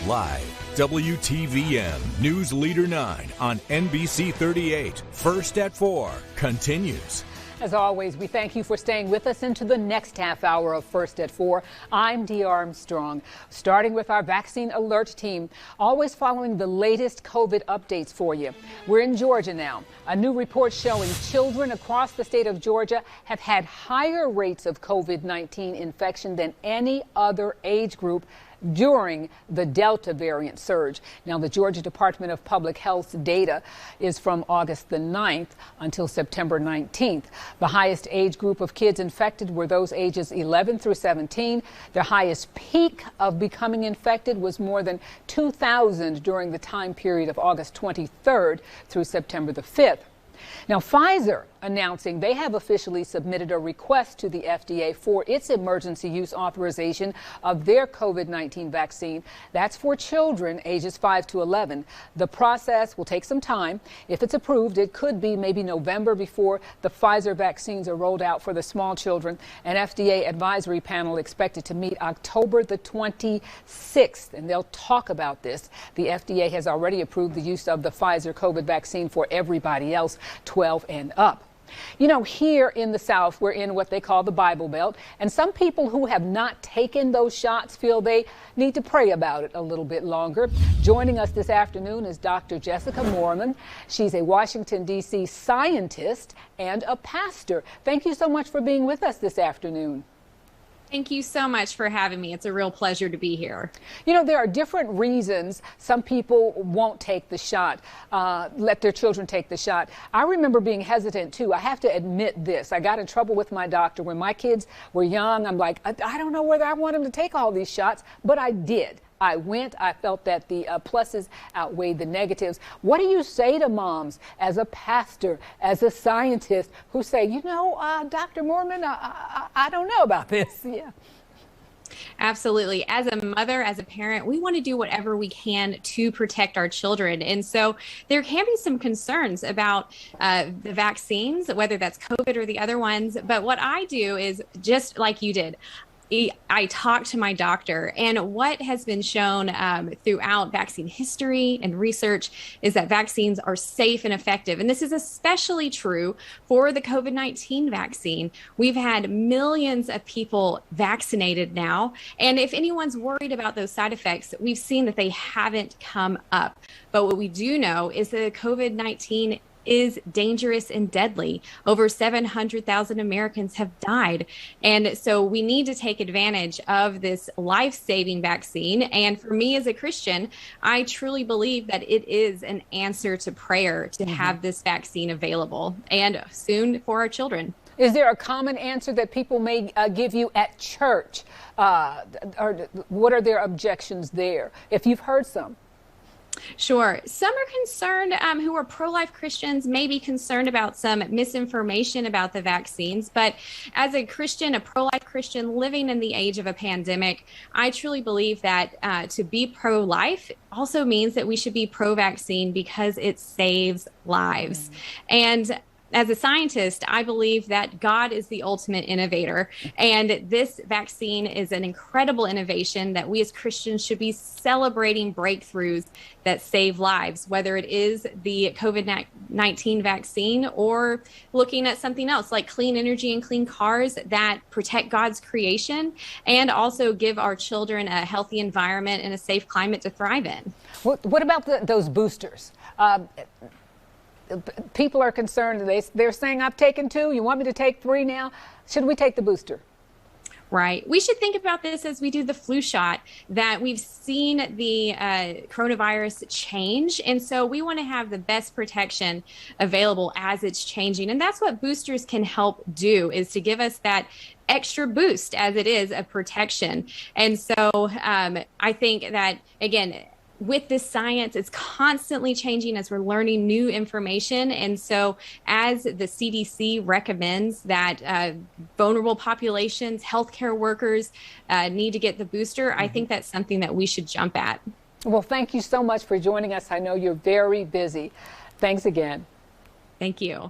Live, WTVM News Leader 9 on NBC 38, First at 4, continues. As always, we thank you for staying with us into the next half hour of First at 4. I'm Dee Armstrong, starting with our vaccine alert team, always following the latest COVID updates for you. We're in Georgia now. A new report showing children across the state of Georgia have had higher rates of COVID-19 infection than any other age group during the Delta variant surge. Now, the Georgia Department of Public Health's data is from August the 9th until September 19th. The highest age group of kids infected were those ages 11 through 17. Their highest peak of becoming infected was more than 2,000 during the time period of August 23rd through September the 5th. Now, Pfizer announcing they have officially submitted a request to the FDA for its emergency use authorization of their COVID-19 vaccine. That's for children ages 5 to 11. The process will take some time. If it's approved, it could be maybe November before the Pfizer vaccines are rolled out for the small children. An FDA advisory panel expected to meet October the 26th, and they'll talk about this. The FDA has already approved the use of the Pfizer COVID vaccine for everybody else 12 and up. You know, here in the South, we're in what they call the Bible Belt, and some people who have not taken those shots feel they need to pray about it a little bit longer. Joining us this afternoon is Dr. Jessica Moerman. She's a Washington, D.C. scientist and a pastor. Thank you so much for being with us this afternoon. Thank you so much for having me. It's a real pleasure to be here. You know, there are different reasons some people won't take the shot, let their children take the shot. I remember being hesitant, too. I have to admit this. I got in trouble with my doctor. When my kids were young, I'm like, I don't know whether I want them to take all these shots, but I did. I went. I felt that the pluses outweighed the negatives. What do you say to moms as a pastor, as a scientist, who say, you know, Dr. Moerman, I don't know about this? Yeah. Absolutely. As a mother, as a parent, we want to do whatever we can to protect our children. And so there can be some concerns about the vaccines, whether that's COVID or the other ones. But what I do is just like you did. I talk to my doctor, and what has been shown throughout vaccine history and research is that vaccines are safe and effective. And this is especially true for the COVID-19 vaccine. We've had millions of people vaccinated now. And if anyone's worried about those side effects, we've seen that they haven't come up. But what we do know is that COVID-19 is dangerous and deadly. Over 700,000 Americans have died. And so we need to take advantage of this life-saving vaccine. And for me as a Christian, I truly believe that it is an answer to prayer to have this vaccine available, and soon for our children. Is there a common answer that people may give you at church? Or what are their objections there, if you've heard some? Sure. Some are concerned, who are pro-life Christians, may be concerned about some misinformation about the vaccines. But as a Christian, a pro-life Christian living in the age of a pandemic, I truly believe that to be pro-life also means that we should be pro-vaccine because it saves lives. And as a scientist, I believe that God is the ultimate innovator, and this vaccine is an incredible innovation that we as Christians should be celebrating breakthroughs that save lives, whether it is the COVID-19 vaccine or looking at something else like clean energy and clean cars that protect God's creation and also give our children a healthy environment and a safe climate to thrive in. What about those boosters? People are concerned. They're saying, I've taken 2. You want me to take 3 now? Should we take the booster? Right. We should think about this as we do the flu shot, that we've seen the coronavirus change. And so we want to have the best protection available as it's changing. And that's what boosters can help do, is to give us that extra boost as it is of protection. And so I think that, again, with this science, it's constantly changing as we're learning new information. And so as the CDC recommends that vulnerable populations, healthcare workers need to get the booster, I think that's something that we should jump at. Well, thank you so much for joining us. I know you're very busy. Thanks again. Thank you.